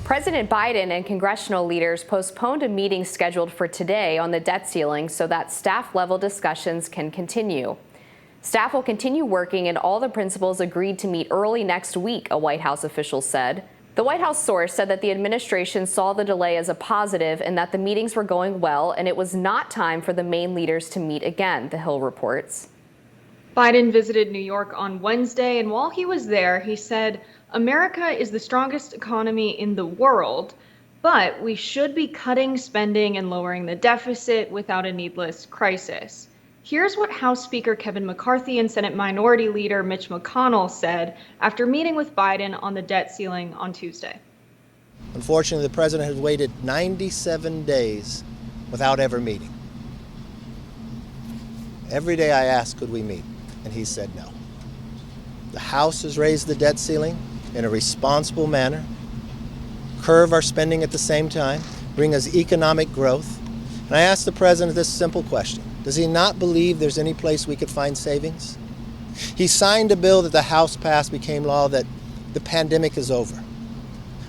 President Biden and congressional leaders postponed a meeting scheduled for today on the debt ceiling so that staff-level discussions can continue. Staff will continue working and all the principals agreed to meet early next week, a White House official said. The White House source said that the administration saw the delay as a positive and that the meetings were going well and it was not time for the main leaders to meet again, The Hill reports. Biden visited New York on Wednesday, and while he was there, he said, America is the strongest economy in the world, but we should be cutting spending and lowering the deficit without a needless crisis. Here's what House Speaker Kevin McCarthy and Senate Minority Leader Mitch McConnell said after meeting with Biden on the debt ceiling on Tuesday. Unfortunately, the president has waited 97 days without ever meeting. Every day I asked, could we meet? And he said no. The House has raised the debt ceiling in a responsible manner, curb our spending at the same time, bring us economic growth. And I asked the president this simple question. Does he not believe there's any place we could find savings? He signed a bill that the House passed, became law, that the pandemic is over.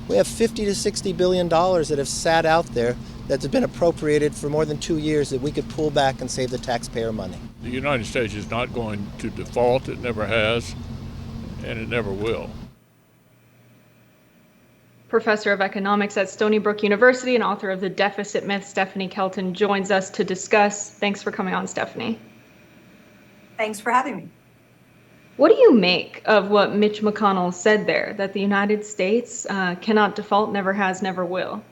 We have $50 to $60 billion that have sat out there that's been appropriated for more than 2 years that we could pull back and save the taxpayer money. The United States is not going to default. It never has, and it never will. Professor of economics at Stony Brook University and author of The Deficit Myth, Stephanie Kelton, joins us to discuss. Thanks for coming on, Stephanie. Thanks for having me. What do you make of what Mitch McConnell said there, that the United States cannot default, never has, never will?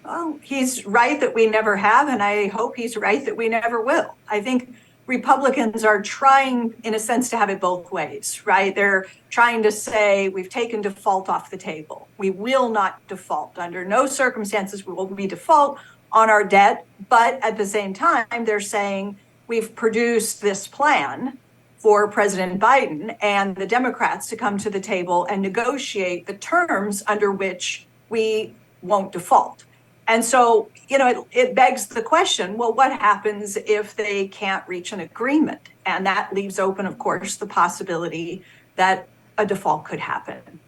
Well, he's right that we never have, and I hope he's right that we never will. I think Republicans are trying, in a sense, to have it both ways, right? They're trying to say we've taken default off the table. We will not default. Under no circumstances will we default on our debt. But at the same time, they're saying we've produced this plan for President Biden and the Democrats to come to the table and negotiate the terms under which we won't default. And so, it begs the question, well, what happens if they can't reach an agreement? And that leaves open, of course, the possibility that a default could happen.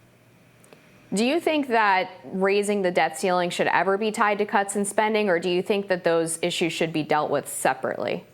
Do you think that raising the debt ceiling should ever be tied to cuts in spending, or do you think that those issues should be dealt with separately?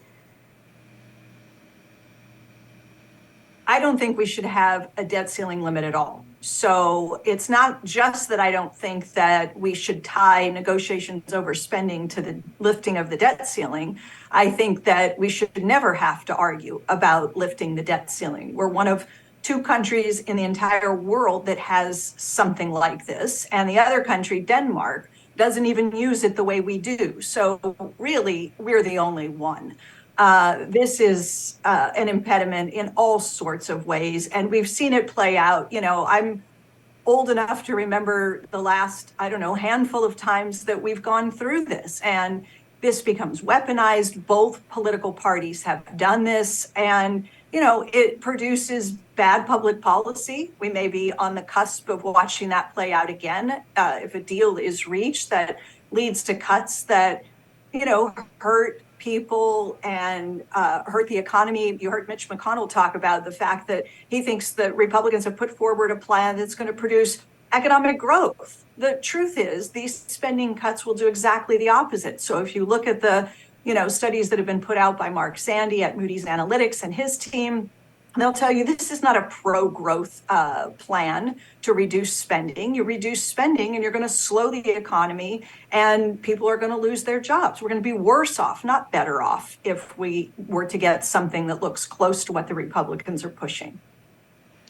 I don't think we should have a debt ceiling limit at all. So it's not just that I don't think that we should tie negotiations over spending to the lifting of the debt ceiling. I think that we should never have to argue about lifting the debt ceiling. We're one of 2 countries in the entire world that has something like this. And the other country, Denmark, doesn't even use it the way we do. So really, we're the only one. This is an impediment in all sorts of ways, and we've seen it play out. I'm old enough to remember the last, handful of times that we've gone through this, and this becomes weaponized. Both political parties have done this, and, it produces bad public policy. We may be on the cusp of watching that play out again. If a deal is reached that leads to cuts that, hurt people and hurt the economy. You heard Mitch McConnell talk about the fact that he thinks that Republicans have put forward a plan that's going to produce economic growth. The truth is these spending cuts will do exactly the opposite. So if you look at the studies that have been put out by Mark Sandy at Moody's Analytics and his team, they'll tell you this is not a pro-growth plan to reduce spending. You reduce spending and you're going to slow the economy and people are going to lose their jobs. We're going to be worse off, not better off, if we were to get something that looks close to what the Republicans are pushing.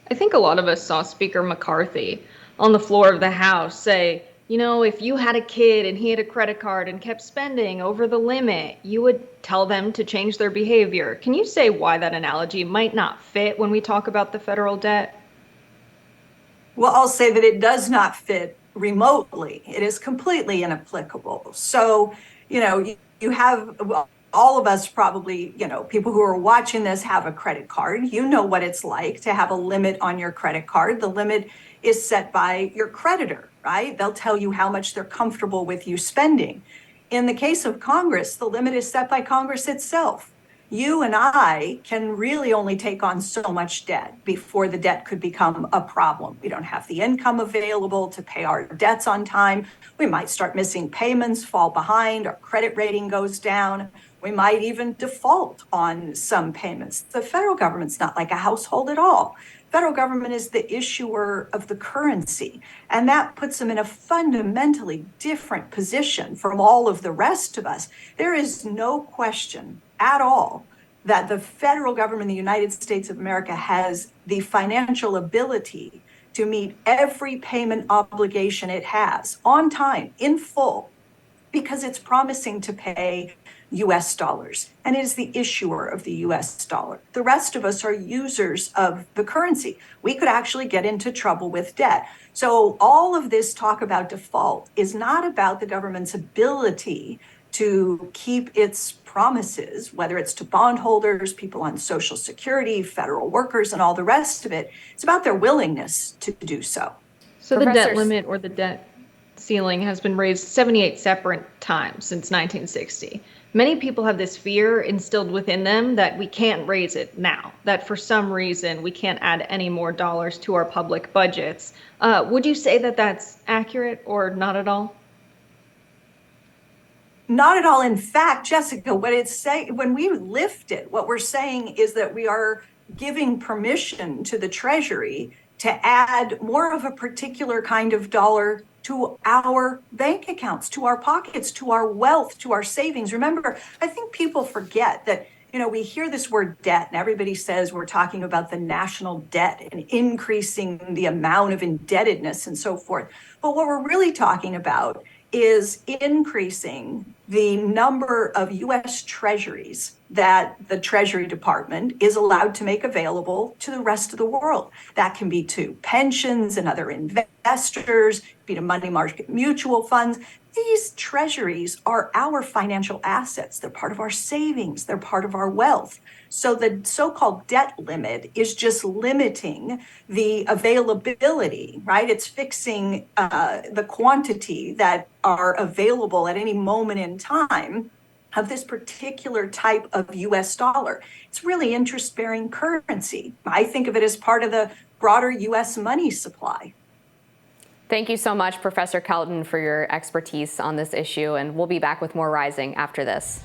I think a lot of us saw Speaker McCarthy on the floor of the House say, if you had a kid and he had a credit card and kept spending over the limit, you would tell them to change their behavior. Can you say why that analogy might not fit when we talk about the federal debt? Well, I'll say that it does not fit remotely. It is completely inapplicable. So, you have, all of us probably, people who are watching this have a credit card. You know what it's like to have a limit on your credit card. The limit is set by your creditor, right? They'll tell you how much they're comfortable with you spending. In the case of Congress, the limit is set by Congress itself. You and I can really only take on so much debt before the debt could become a problem. We don't have the income available to pay our debts on time. We might start missing payments, fall behind, our credit rating goes down. We might even default on some payments. The federal government's not like a household at all. Federal government is the issuer of the currency, and that puts them in a fundamentally different position from all of the rest of us. There is no question at all that the federal government in the United States of America has the financial ability to meet every payment obligation it has on time, in full, because it's promising to pay US dollars, and it is the issuer of the US dollar. The rest of us are users of the currency. We could actually get into trouble with debt. So all of this talk about default is not about the government's ability to keep its promises, whether it's to bondholders, people on Social Security, federal workers, and all the rest of it. It's about their willingness to do so. So the debt Professor- limit or the debt ceiling has been raised 78 separate times since 1960. Many people have this fear instilled within them that we can't raise it now, that for some reason we can't add any more dollars to our public budgets. Would you say that that's accurate or not at all? Not at all. In fact, Jessica, what it's saying, when we lift it, what we're saying is that we are giving permission to the Treasury to add more of a particular kind of dollar to our bank accounts, to our pockets, to our wealth, to our savings. Remember, I think people forget that, we hear this word debt and everybody says we're talking about the national debt and increasing the amount of indebtedness and so forth. But what we're really talking about is increasing the number of US treasuries that the Treasury Department is allowed to make available to the rest of the world. That can be to pensions and other investors, be to money market mutual funds. These treasuries are our financial assets. They're part of our savings. They're part of our wealth. So the so-called debt limit is just limiting the availability, right? It's fixing the quantity that are available at any moment in time of this particular type of US dollar. It's really interest-bearing currency. I think of it as part of the broader US money supply. Thank you so much, Professor Kelton, for your expertise on this issue, and we'll be back with more Rising after this.